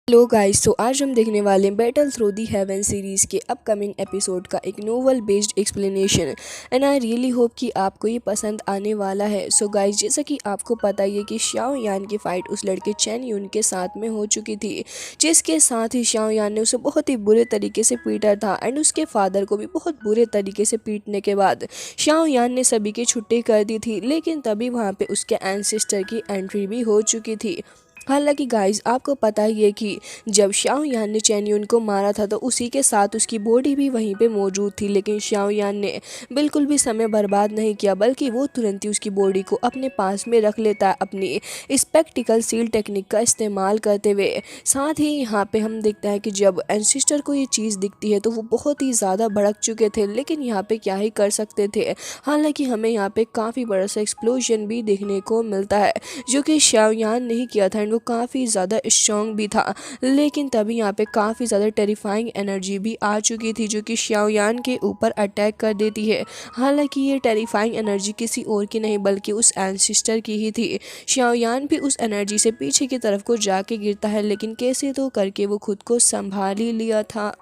Hello guys, तो आज हम देखने वाले हैं battle through the heaven series के अपकमिंग एपिसोड का एक novel based explanation. And I really hope कि आपको ये पसंद आने वाला है। सो गाइस, जैसा कि आपको पता ही है कि शाओ यान की फ़ाइट उस लड़के चैन यून के साथ में हो चुकी थी, जिसके साथ ही शाओ यान ने उसे बहुत ही बुरे तरीके से पीटा था एंड उसके फादर को भी बहुत बुरे तरीके से पीटने के बाद शाओ यान ने सभी की छुट्टी कर दी थी। लेकिन तभी वहाँ पर उसके एंसेस्टर की एंट्री भी हो चुकी थी। हालांकि गाइस, आपको पता ही है कि जब शाओ यान ने चैन यून को मारा था तो उसी के साथ उसकी बॉडी भी वहीं पे मौजूद थी। लेकिन शाओ यान ने बिल्कुल भी समय बर्बाद नहीं किया, बल्कि वो तुरंत ही उसकी बॉडी को अपने पास में रख लेता है अपनी स्पेक्टिकल सील टेक्निक का इस्तेमाल करते हुए। साथ ही यहाँ पे हम देखते हैं कि जब एंसिस्टर को ये चीज़ दिखती है तो वो बहुत ही ज़्यादा भड़क चुके थे, लेकिन यहाँ पे क्या ही कर सकते थे। हालांकि हमें यहाँ पे काफ़ी बड़ा सा एक्सप्लोजन भी देखने को मिलता है, जो कि शाओ यान ने ही किया था एंड वो काफ़ी ज़्यादा स्ट्रॉन्ग भी था। लेकिन तभी यहाँ पे काफ़ी ज़्यादा टेरिफाइंग एनर्जी भी आ चुकी थी, जो कि शाओ यान के ऊपर अटैक कर देती है। हालांकि ये टेरिफाइंग एनर्जी किसी और की नहीं बल्कि उस एंसिस्टर की ही थी। शाओ यान भी उस एनर्जी से पीछे की तरफ को जाके गिरता है, लेकिन कैसे तो करके वो खुद को संभाल ही लिया था।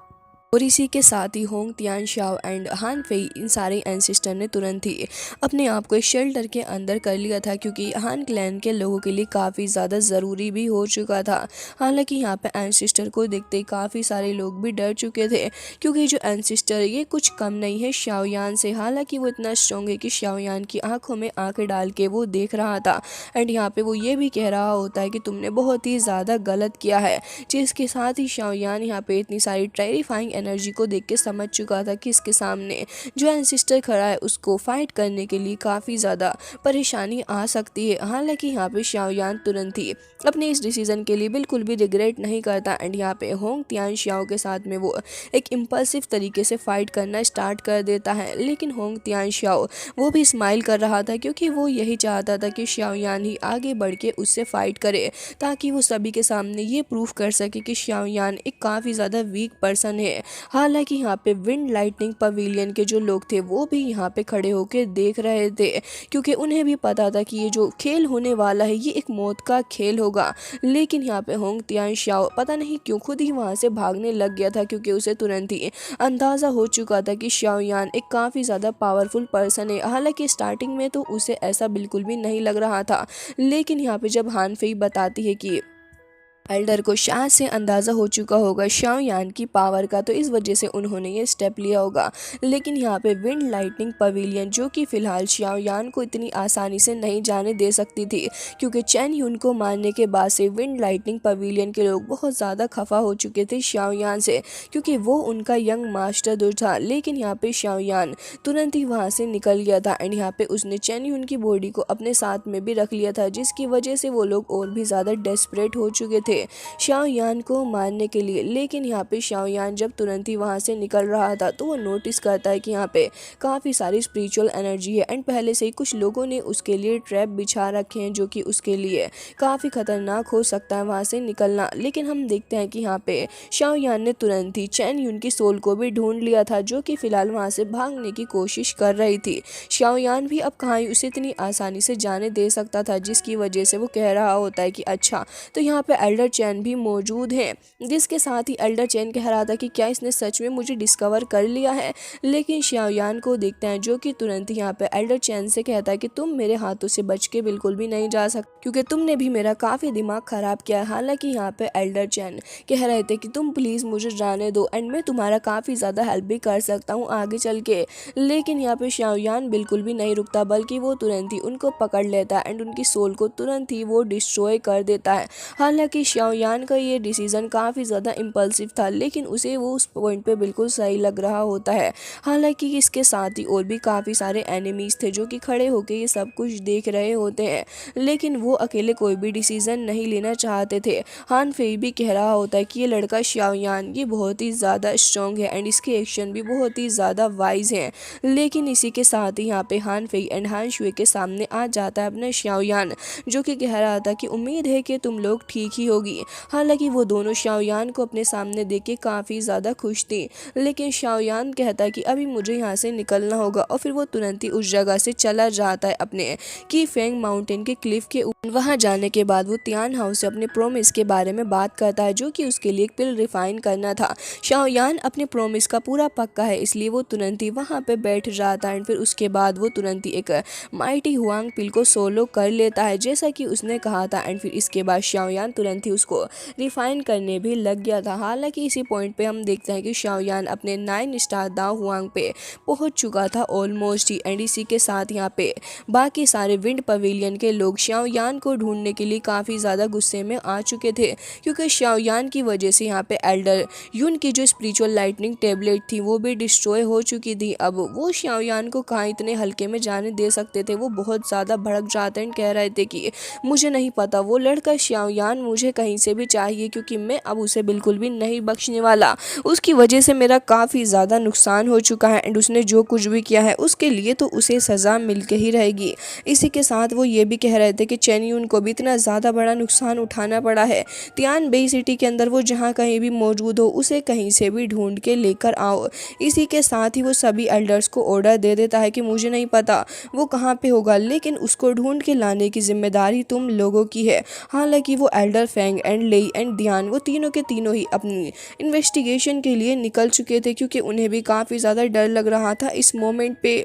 और इसी के साथ ही होंग तियान शाओ एंड हान फेई, इन सारे एंसिस्टर ने तुरंत ही अपने आप को एक शेल्टर के अंदर कर लिया था, क्योंकि हान क्लैन के लोगों के लिए काफ़ी ज़्यादा ज़रूरी भी हो चुका था। हालांकि यहाँ पे एंसिस्टर को देखते ही काफ़ी सारे लोग भी डर चुके थे, क्योंकि जो एंसिस्टर ये कुछ कम नहीं है शाओयान से। हालांकि वो इतना स्ट्रॉन्ग है कि शाओयान की आंखों में आंखें डाल के वो देख रहा था एंड यहाँ पे वो ये भी कह रहा होता है कि तुमने बहुत ही ज़्यादा गलत किया है। जिसके साथ ही शाओयान यहाँ पे इतनी सारी टेरिफाइंग एनर्जी को देख के समझ चुका था कि इसके सामने जो एंसिस्टर खड़ा है उसको फाइट करने के लिए काफ़ी ज़्यादा परेशानी आ सकती है। हालांकि यहाँ पे शाओयान तुरंत ही अपने इस डिसीजन के लिए बिल्कुल भी रिग्रेट नहीं करता एंड यहाँ पे होंग तियान शाओ के साथ में वो एक इम्पल्सिव तरीके से फाइट करना स्टार्ट कर देता है। लेकिन होंग तियान शाओ वो भी स्माइल कर रहा था, क्योंकि वो यही चाहता था कि शाओयान ही आगे बढ़ के उससे फाइट करे, ताकि वो सभी के सामने ये प्रूफ कर सके कि शाओयान एक काफ़ी ज़्यादा वीक पर्सन है। हालांकि यहाँ पे विंड लाइटनिंग पवेलियन के जो लोग थे वो भी यहाँ पे खड़े होकर देख रहे थे, क्योंकि उन्हें भी पता था कि ये जो खेल होने वाला है ये एक मौत का खेल होगा। लेकिन यहाँ पे होंग तियान शाओ पता नहीं क्यों खुद ही वहाँ से भागने लग गया था, क्योंकि उसे तुरंत ही अंदाज़ा हो चुका था कि शाओयान एक काफ़ी ज़्यादा पावरफुल पर्सन है। हालांकि स्टार्टिंग में तो उसे ऐसा बिल्कुल भी नहीं लग रहा था, लेकिन यहाँ पे जब हान फेई बताती है कि एल्डर को शायद से अंदाज़ा हो चुका होगा शाओ यान की पावर का, तो इस वजह से उन्होंने ये स्टेप लिया होगा। लेकिन यहाँ पे विंड लाइटनिंग पवेलियन, जो कि फ़िलहाल शाओ यान को इतनी आसानी से नहीं जाने दे सकती थी, क्योंकि चैन यून को मारने के बाद से विंड लाइटनिंग पवेलियन के लोग बहुत ज़्यादा खफा हो चुके थे शाओ यान से, क्योंकि वो उनका यंग मास्टर दूर था। लेकिन यहाँ पे शाओ यान तुरंत ही वहाँ से निकल गया था एंड यहाँ पे उसने चैन यून की बॉडी को अपने साथ में भी रख लिया था, जिसकी वजह से वो लोग और भी ज़्यादा डेस्परेट हो चुके थे शाओयान को मारने के लिए। लेकिन यहाँ पे शाओयान जब तुरंत ही वहाँ से निकल रहा था तो वो नोटिस करता है कि यहाँ पे काफ़ी सारी स्पिरिचुअल एनर्जी है एंड पहले से ही कुछ लोगों ने उसके लिए ट्रैप बिछा रखे हैं, जो कि उसके लिए काफ़ी खतरनाक हो सकता है वहाँ से निकलना। लेकिन हम देखते हैं कि यहाँ पे शाओयान ने तुरंत ही चैन यून की सोल को भी ढूंढ लिया था, जो कि फ़िलहाल वहाँ से भागने की कोशिश कर रही थी। शाओयान भी अब कहाँ ही उसे इतनी आसानी से जाने दे सकता था, जिसकी वजह से वो कह रहा होता है कि अच्छा, तो यहाँ पे एल्डर चैन भी मौजूद है। जिसके साथ ही एल्डर चैन कह रहा था कि क्या इसने सच में मुझे डिस्कवर कर लिया है। लेकिन शाओयान को देखते हैं, जो कि तुरंत ही यहाँ पे एल्डर चैन से कहता है कि तुम मेरे हाथों से बच के बिल्कुल भी नहीं जा सकते, क्योंकि तुमने भी मेरा काफ़ी दिमाग खराब किया है। हालांकि यहाँ पे एल्डर चैन कह रहे थे कि तुम प्लीज़ मुझे जाने दो एंड मैं तुम्हारा काफ़ी ज़्यादा हेल्प भी कर सकता हूँ आगे चल के। लेकिन यहाँ पे शाओयान बिल्कुल भी नहीं रुकता, बल्कि वो तुरंत ही उनको पकड़ लेता है एंड उनकी सोल को तुरंत ही वो डिस्ट्रॉय कर देता है। हालांकि शाओयान का ये डिसीज़न काफ़ी ज़्यादा इम्पल्सिव था, लेकिन उसे वो उस पॉइंट पे बिल्कुल सही लग रहा होता है। हालांकि इसके साथ ही और भी काफ़ी सारे एनिमीज़ थे, जो कि खड़े होकर ये सब कुछ देख रहे होते हैं, लेकिन वो अकेले कोई भी डिसीज़न नहीं लेना चाहते थे। हान फेई भी कह रहा होता है कि ये लड़का शाओयान ये बहुत ही ज़्यादा स्ट्रॉन्ग है एंड इसके एक्शन भी बहुत ही ज़्यादा वाइज हैं। लेकिन इसी के साथ ही यहाँ पे हान फेई एंड हान शुए के सामने आ जाता है अपना शाओयान, जो कि कह रहा था कि उम्मीद है कि तुम लोग ठीक ही होगे। होगी। हालांकि वो दोनों शाओयान को अपने सामने देख के काफ़ी ज़्यादा खुश थी, लेकिन शाओयान कहता है कि अभी मुझे यहाँ से निकलना होगा और फिर वो तुरंत ही उस जगह से चला जाता है अपने की फेंग माउंटेन के क्लिफ के ऊपर। वहाँ जाने के बाद वो तियान हाउस से अपने प्रोमिस के बारे में बात करता है, जो कि उसके लिए एक पिल रिफाइन करना था। शाओयान अपने प्रोमिस का पूरा पक्का है, इसलिए वो तुरंत ही वहाँ पे बैठ जाता है। फिर उसके बाद वो तुरंत ही एक माइटी हुआंग पिल को सोलो कर लेता है जैसा कि उसने कहा था। एंड फिर इसके बाद शाओयान तुरंत ही उसको रिफाइन करने भी लग गया था। हालांकि इसी पॉइंट पे हम देखते हैं कि शाओयान अपने 9 स्टार दाओ हुआंग पे पहुंच चुका था ऑलमोस्ट ही। एंड इसी के साथ यहाँ पे बाकी सारे विंड पवेलियन के लोग शाओयान को ढूंढने के लिए काफ़ी ज़्यादा गुस्से में आ चुके थे, क्योंकि शाओयान की वजह से यहाँ पे एल्डर यून की जो स्पिरिचुअल लाइटनिंग टेबलेट थी वो भी डिस्ट्रॉय हो चुकी थी। अब वो शाओयान को कहाँ इतने हल्के में जाने दे सकते थे। वो बहुत ज़्यादा भड़क जाते हैं, कह रहे थे कि मुझे नहीं पता, वो लड़का शाओयान मुझे कहीं से भी चाहिए, क्योंकि मैं अब उसे बिल्कुल भी नहीं बख्शने वाला। उसकी वजह से मेरा काफ़ी ज़्यादा नुकसान हो चुका है एंड उसने जो कुछ भी किया है उसके लिए तो उसे सज़ा मिल के ही रहेगी। इसी के साथ वो ये भी कह रहे थे कि चेन यून को भी इतना ज़्यादा बड़ा नुकसान उठाना पड़ा है, तियान बेई सिटी के अंदर वो जहाँ कहीं भी मौजूद हो उसे कहीं से भी ढूंढ के लेकर आओ। इसी के साथ ही वो सभी एल्डर्स को ऑर्डर दे देता है कि मुझे नहीं पता वो कहाँ पे होगा, लेकिन उसको ढूंढ के लाने की जिम्मेदारी तुम लोगों की है। हालांकि वो एल्डर फेंग एंड लेई एंड ध्यान वो तीनों के तीनों ही अपनी इन्वेस्टिगेशन के लिए निकल चुके थे, क्योंकि उन्हें भी काफ़ी ज़्यादा डर लग रहा था इस मोमेंट पे।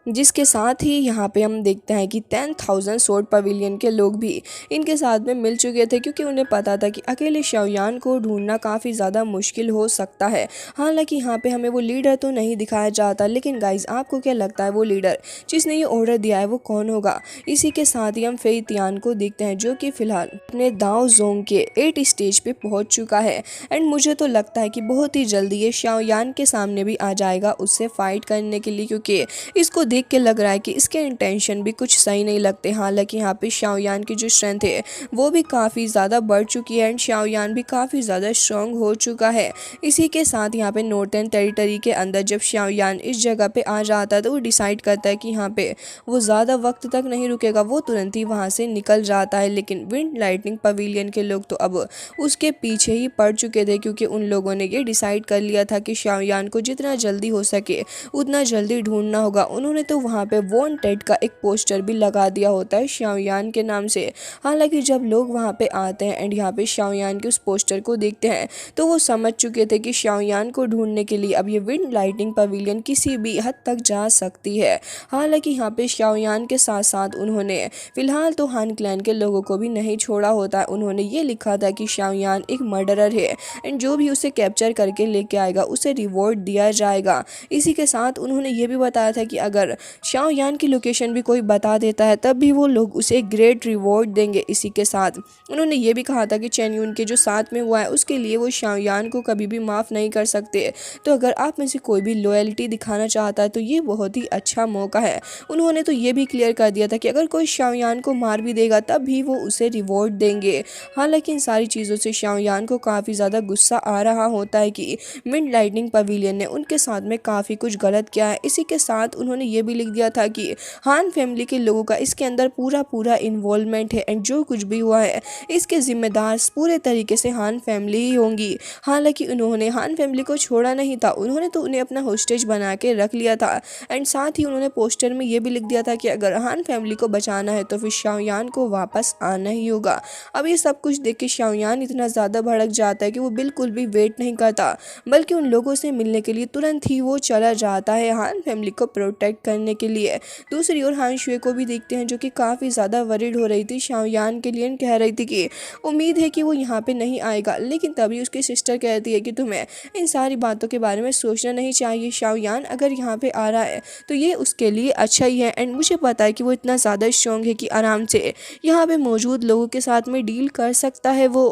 जिसके साथ ही यहाँ पे हम देखते हैं कि 10,000 सोर्ड पवेलियन के लोग भी इनके साथ में मिल चुके थे, क्योंकि उन्हें पता था कि अकेले शाओयान को ढूंढना काफ़ी ज़्यादा मुश्किल हो सकता है। हालांकि यहाँ पे हमें वो लीडर तो नहीं दिखाया जाता, लेकिन गाइज आपको क्या लगता है वो लीडर जिसने ये ऑर्डर दिया है वो कौन होगा? इसी के साथ ही हम फेई तियान को देखते हैं, जो कि फ़िलहाल अपने दाओ जोंग के 8 स्टेज पे पहुँच चुका है। एंड मुझे तो लगता है कि बहुत ही जल्दी ये शाओयान के सामने भी आ जाएगा उससे फाइट करने के लिए, क्योंकि इसको देख के लग रहा है कि इसके इंटेंशन भी कुछ सही नहीं लगते। हालांकि यहाँ पे शाओयान की जो स्ट्रेंथ है वो भी काफ़ी ज़्यादा बढ़ चुकी है एंड शाओयान भी काफ़ी ज़्यादा स्ट्रॉन्ग हो चुका है। इसी के साथ यहाँ पे नॉर्थर्न टेरिटरी के अंदर जब शाओयान इस जगह पे आ जाता है तो वो डिसाइड करता है कि यहाँ पे वो ज़्यादा वक्त तक नहीं रुकेगा, वो तुरंत ही वहाँ से निकल जाता है। लेकिन विंड लाइटनिंग पवेलियन के लोग तो अब उसके पीछे ही पड़ चुके थे, क्योंकि उन लोगों ने ये डिसाइड कर लिया था कि शाओयान को जितना जल्दी हो सके उतना जल्दी ढूंढना होगा। उन्होंने तो वहाँ पे वांटेड का एक पोस्टर भी लगा दिया होता है शाओयान के नाम से। हालांकि जब लोग वहाँ पे आते हैं एंड यहाँ पे शाओयान के उस पोस्टर को देखते हैं तो वो समझ चुके थे कि शाओयान को ढूंढने के लिए अब ये विंड लाइटनिंग पवेलियन किसी भी हद तक जा सकती है। हालांकि यहाँ पे शाओयान के साथ साथ उन्होंने फिलहाल तो हान क्लैन के लोगों को भी नहीं छोड़ा होता। उन्होंने ये लिखा था कि शाओयान एक मर्डरर है एंड जो भी उसे कैप्चर करके लेके आएगा उसे रिवॉर्ड दिया जाएगा। इसी के साथ उन्होंने ये भी बताया था कि अगर शाओयान की लोकेशन भी कोई बता देता है तब भी वो लोग उसे ग्रेट रिवॉर्ड देंगे। इसी के साथ उन्होंने ये भी कहा था कि चेन यून के जो साथ में हुआ है उसके लिए वो शाओयान को कभी भी माफ़ नहीं कर सकते। तो अगर आप में से कोई भी लॉयल्टी दिखाना चाहता है तो ये बहुत ही अच्छा मौका है। उन्होंने तो ये भी क्लियर कर दिया था कि अगर कोई शाओयान को मार भी देगा तब भी वो उसे रिवॉर्ड देंगे। हालांकि इन सारी चीज़ों से शाओयान को काफ़ी ज़्यादा गुस्सा आ रहा होता है कि विंड लाइटनिंग पवेलियन ने उनके साथ में काफ़ी कुछ गलत किया है। इसी के साथ उन्होंने ये भी लिख दिया था कि हान फैमिली के लोगों का इसके अंदर पूरा इन्वॉल्वमेंट है एंड जो कुछ भी हुआ है इसके जिम्मेदार पूरे तरीके से हान फैमिली ही होंगी। हालांकि उन्होंने हान फैमिली को छोड़ा नहीं था, उन्होंने तो उन्हें अपना होस्टेज बना के रख लिया था। एंड साथ ही उन्होंने पोस्टर में ये भी लिख दिया था कि अगर हान फैमिली को बचाना है तो फिर शाओयान को वापस आना ही होगा। अब ये सब कुछ देख के शाओयान इतना ज़्यादा भड़क जाता है कि वो बिल्कुल भी वेट नहीं करता, बल्कि उन लोगों से मिलने के लिए तुरंत ही वो चला जाता है हान फैमिली को प्रोटेक्ट करने के लिए। दूसरी ओर हान शुए को भी देखते हैं, जो कि काफ़ी ज़्यादा वरीड हो रही थी शाओयान के लिए, कह रही थी कि उम्मीद है कि वो यहाँ पे नहीं आएगा। लेकिन तभी उसकी सिस्टर कहती है कि तुम्हें इन सारी बातों के बारे में सोचना नहीं चाहिए, शाओयान अगर यहाँ पे आ रहा है तो ये उसके लिए अच्छा ही है एंड मुझे पता है कि वो इतना ज़्यादा स्ट्रॉन्ग है कि आराम से यहाँ पे मौजूद लोगों के साथ में डील कर सकता है वो।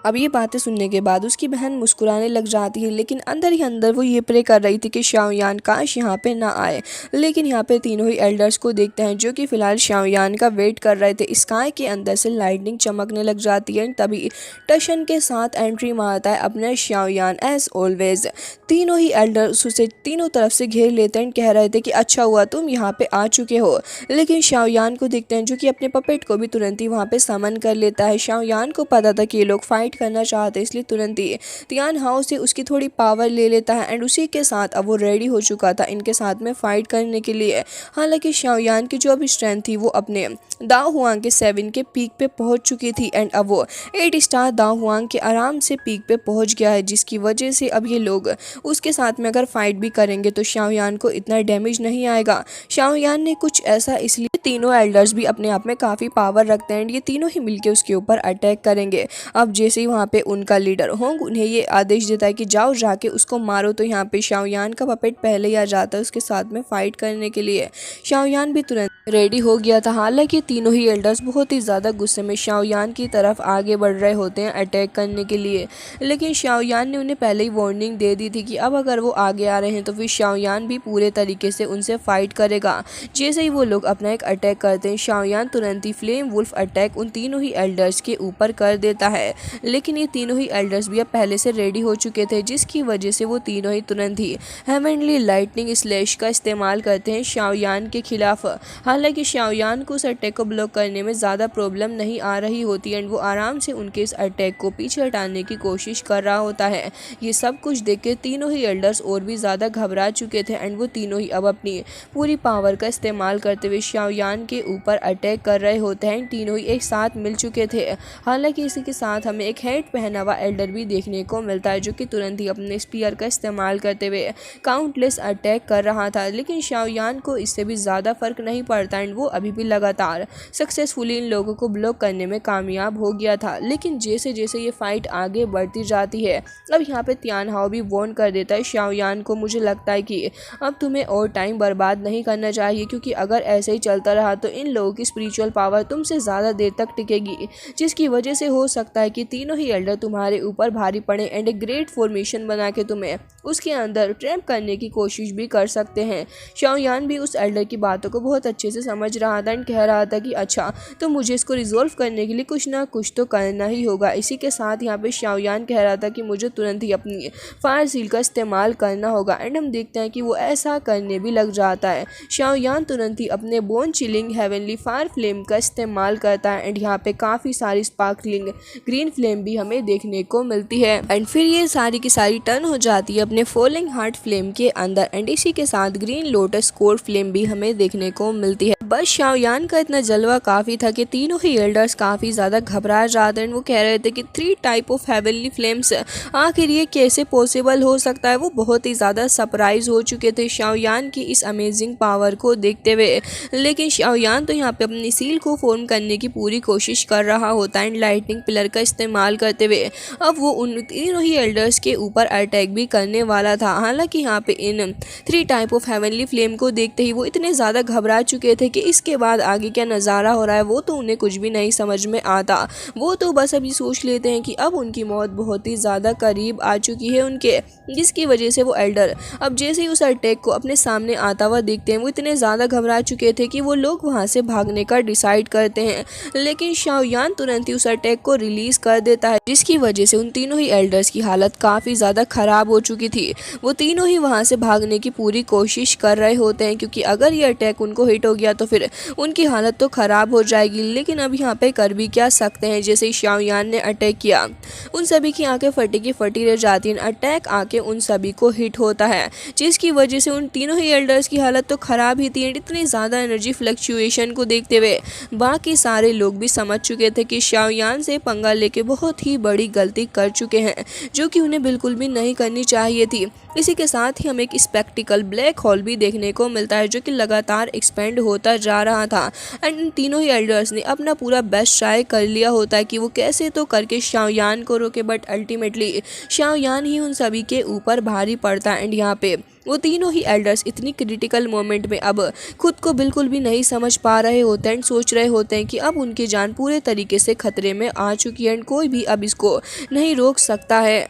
अब ये बातें सुनने के बाद उसकी बहन मुस्कुराने लग जाती है, लेकिन अंदर ही अंदर वो ये प्रे कर रही थी कि शाओयान काश यहाँ पे ना आए। लेकिन यहाँ पे तीनों ही एल्डर्स को देखते हैं जो कि फिलहाल शाओयान का वेट कर रहे थे। स्काई के अंदर से लाइटनिंग चमकने लग जाती है, तभी टशन के साथ एंट्री मारता है अपना शाओयान एज ऑलवेज। तीनों ही एल्डर्स उसे तीनों तरफ से घेर लेते हैं, कह रहे थे कि अच्छा हुआ तुम यहाँ पे आ चुके हो। लेकिन शाओयान को देखते हैं जो कि अपने पपेट को भी तुरंत ही वहाँ पे समन कर लेता है। शाओयान को पता था कि ये लोग फाइट करना चाहते, इसलिए तुरंत ही तियान हाउ से उसकी थोड़ी पावर ले लेता है एंड उसी के साथ अब वो रेडी हो चुका था इनके साथ में फाइट करने के लिए। हालांकि शाओयान की जो अभी स्ट्रेंथ थी वो अपने दाओ हुआंग के 7 के पीक पे पहुंच चुकी थी एंड अब वो 8 स्टार दाओ हुआंग के आराम से पीक पे पहुंच गया है, जिसकी वजह से अब ये लोग उसके साथ में अगर फाइट भी करेंगे तो शाओयान को इतना डैमेज नहीं आएगा। शाओयान ने कुछ ऐसा इसलिए तीनों एल्डर्स भी अपने आप में काफ़ी पावर रखते हैं एंड ये तीनों ही मिलके उसके ऊपर अटैक करेंगे। अब जैसे ही वहाँ पे उनका लीडर होंग उन्हें ये आदेश देता है कि जाओ जाके उसको मारो, तो यहाँ पे शाओयान का पपेट पहले ही आ जाता है उसके साथ में फाइट करने के लिए। शाओयान भी तुरंत रेडी हो गया था। हालांकि तीनों ही एल्डर्स बहुत ही ज़्यादा गुस्से में शाओयान की तरफ आगे बढ़ रहे होते हैं अटैक करने के लिए, लेकिन शाओयान ने उन्हें पहले ही वार्निंग दे दी थी कि अब अगर वो आगे आ रहे हैं तो फिर शाओयान भी पूरे तरीके से उनसे फाइट करेगा। जैसे ही वो लोग अपना एक अटैक करते हैं, शाओयान तुरंत ही फ्लेम वुल्फ अटैक उन तीनों ही एल्डर्स के ऊपर कर देता है। लेकिन ये तीनों ही एल्डर्स भी अब पहले से रेडी हो चुके थे, जिसकी वजह से वो तीनों ही तुरंत ही हेवनली लाइटनिंग स्लैश का इस्तेमाल करते हैं शाओयान के खिलाफ। हालांकि शाओयान को उस अटैक को ब्लॉक करने में ज़्यादा प्रॉब्लम नहीं आ रही होती एंड वो आराम से उनके इस अटैक को पीछे हटाने की कोशिश कर रहा होता है। ये सब कुछ देख के तीनों ही एल्डर्स और भी ज़्यादा घबरा चुके थे एंड वो तीनों ही अब अपनी पूरी पावर का इस्तेमाल करते हुए शाओयान के ऊपर अटैक कर रहे होते हैं। तीनों ही एक साथ मिल चुके थे। हालांकि इसी के साथ हमें एक हेड पहना हुआ एल्डर भी देखने को मिलता है जो कि तुरंत ही अपने स्पीयर का इस्तेमाल करते हुए काउंटलेस अटैक कर रहा था, लेकिन शाओयान को इससे भी ज़्यादा फर्क नहीं पड़ता एंड वो अभी भी लगातार सक्सेसफुली इन लोगों को ब्लॉक करने में कामयाब हो गया था। लेकिन जैसे जैसे ये फाइट आगे बढ़ती जाती है, अब यहाँ पे तियान हाओ भी वॉर्न कर देता है शाओयान को, मुझे लगता है कि अब तुम्हें और टाइम बर्बाद नहीं करना चाहिए, क्योंकि अगर ऐसे ही चलता रहा तो इन लोगों की स्पिरिचुअल पावर तुमसे ज़्यादा देर तक टिकेगी, जिसकी वजह से हो सकता है कि तीनों ही एल्डर तुम्हारे ऊपर भारी पड़े एंड एक ग्रेट फॉर्मेशन बना के तुम्हें उसके अंदर ट्रैप करने की कोशिश भी कर सकते हैं। शाओयान भी उस एल्डर की बातों को बहुत अच्छे से समझ रहा था एंड कह रहा था कि अच्छा, तो मुझे इसको रिजोल्व करने के लिए कुछ ना कुछ तो करना ही होगा। इसी के साथ यहाँ पे शाओयान कह रहा था कि मुझे तुरंत ही अपनी फायर सील का इस्तेमाल करना होगा एंड हम देखते हैं कि वो ऐसा करने भी लग जाता है। शाओयान तुरंत ही अपने bone chilling heavenly fire flame का इस्तेमाल करता है एंड यहाँ पे काफ़ी सारी स्पार्कलिंग ग्रीन फ्लेम भी हमें देखने को मिलती है एंड फिर ये सारी की सारी टर्न हो जाती है अपने फॉलिंग हार्ट फ्लेम के अंदर एंड इसी के साथ ग्रीन लोटस कोर फ्लेम भी हमें देखने को मिलती है। बस शाओयान का इतना जलवा काफ़ी था कि तीनों ही एल्डर्स काफ़ी ज़्यादा घबरा जाते हैं। वो कह रहे थे कि 3 टाइप ऑफ हेवनली फ्लेम्स, आखिर ये कैसे पॉसिबल हो सकता है। वो बहुत ही ज़्यादा सरप्राइज हो चुके थे शाओयान की इस अमेजिंग पावर को देखते हुए। लेकिन शाओयान तो यहाँ पे अपनी सील को फॉर्म करने की पूरी कोशिश कर रहा होता है एंड लाइटनिंग पिलर का इस्तेमाल करते हुए अब वो उन तीनों ही एल्डर्स के ऊपर अटैक भी करने वाला था। हालांकि यहाँ पे इन 3 टाइप ऑफ हेवनली फ्लेम को देखते ही वो इतने ज़्यादा घबरा चुके थे कि इसके बाद आगे क्या नज़ारा हो रहा है वो तो उन्हें कुछ भी नहीं समझ में आता। वो तो बस अभी सोच लेते हैं कि अब उनकी मौत बहुत ही ज़्यादा करीब आ चुकी है उनके, जिसकी वजह से वो एल्डर अब जैसे ही उस अटैक को अपने सामने आता हुआ देखते हैं, वो इतने ज़्यादा घबरा चुके थे कि वो लोग वहाँ से भागने का डिसाइड करते हैं। लेकिन शाओयान तुरंत ही उस अटैक को रिलीज़ कर देता है, जिसकी वजह से उन तीनों ही एल्डर्स की हालत काफ़ी ज़्यादा ख़राब हो चुकी थी। वो तीनों ही वहाँ से भागने की पूरी कोशिश कर रहे होते हैं, क्योंकि अगर ये अटैक उनको हिट हो गया तो फिर उनकी हालत तो ख़राब हो जाएगी। लेकिन अब यहाँ पे कर भी क्या सकते हैं। जैसे ही शाओयान ने अटैक किया, उन सभी की आंखें फटी की फटी रह जाती हैं। अटैक आके उन सभी को हिट होता है, जिसकी वजह से उन तीनों ही एल्डर्स की हालत तो ख़राब ही थी। इतनी ज़्यादा एनर्जी फ्लक्चुएशन को देखते हुए बाकी सारे लोग भी समझ चुके थे कि शाओयान से पंगा लेके बहुत ही बड़ी गलती कर चुके हैं, जो कि उन्हें बिल्कुल भी नहीं करनी चाहिए थी। इसी के साथ ही हमें एक स्पेक्टिकल ब्लैक होल भी देखने को मिलता है, जो कि लगातार एक्सपेंड होता जा रहा था एंड इन तीनों ही एल्डर्स ने अपना पूरा बेस्ट ट्राई कर लिया होता है कि वो कैसे तो करके शाओयान को रोके, बट अल्टीमेटली शाओयान ही उन सभी के ऊपर भारी पड़ता है एंड यहाँ पे वो तीनों ही एल्डर्स इतनी क्रिटिकल मोमेंट में अब खुद को बिल्कुल भी नहीं समझ पा रहे होते हैं, सोच रहे होते हैं कि अब उनकी जान पूरे तरीके से खतरे में आ चुकी है एंड कोई भी अब इसको नहीं रोक सकता है।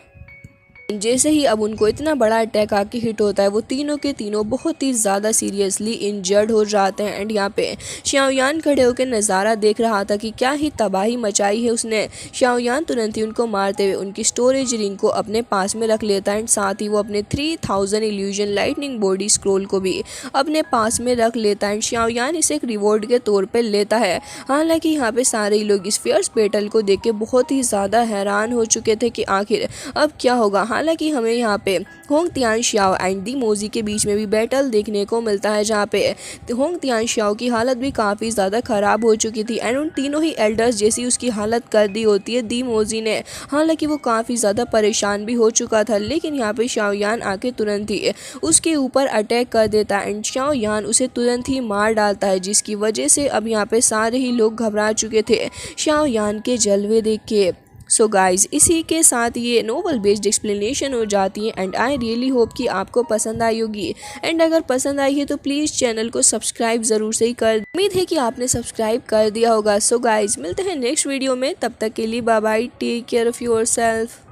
जैसे ही अब उनको इतना बड़ा अटैक आके हिट होता है, वो तीनों के तीनों बहुत ही ज़्यादा सीरियसली इंजर्ड हो जाते हैं एंड यहाँ पे शाओयान खड़े होकर नज़ारा देख रहा था कि क्या ही तबाही मचाई है उसने। शाओयान तुरंत ही उनको मारते हुए उनकी स्टोरेज रिंग को अपने पास में रख लेता है एंड साथ ही वो अपने 3000 इल्यूजन लाइटनिंग बॉडी स्क्रोल को भी अपने पास में रख लेता है एंड शाओयान इसे एक रिवॉर्ड के तौर पर लेता है। हालांकि यहाँ पे सारे ही लोग इस फियर्स बैटल को देख के बहुत ही ज़्यादा हैरान हो चुके थे कि आखिर अब क्या होगा। हालांकि हमें यहाँ पे होंग तियानशियाओ एंड दी मोजी के बीच में भी बैटल देखने को मिलता है, जहाँ पे होंग तियानशियाओ की हालत भी काफ़ी ज़्यादा ख़राब हो चुकी थी एंड उन तीनों ही एल्डर्स जैसी उसकी हालत कर दी होती है दी मोजी ने। हालांकि वो काफ़ी ज़्यादा परेशान भी हो चुका था, लेकिन यहाँ पे शाओयान आके तुरंत ही उसके ऊपर अटैक कर देता है एंड शाओयान उसे तुरंत ही मार डालता है, जिसकी वजह से अब यहाँ पे सारे ही लोग घबरा चुके थे शाओयान के जलवे देख के। सो गाइज, इसी के साथ ये नोवेल बेस्ड एक्सप्लेनेशन हो जाती है एंड आई रियली होप कि आपको पसंद आई होगी एंड अगर पसंद आई है तो प्लीज़ चैनल को सब्सक्राइब ज़रूर से ही कर, उम्मीद है कि आपने सब्सक्राइब कर दिया होगा। सो गाइज, मिलते हैं नेक्स्ट वीडियो में, तब तक के लिए bye bye, take care of yourself.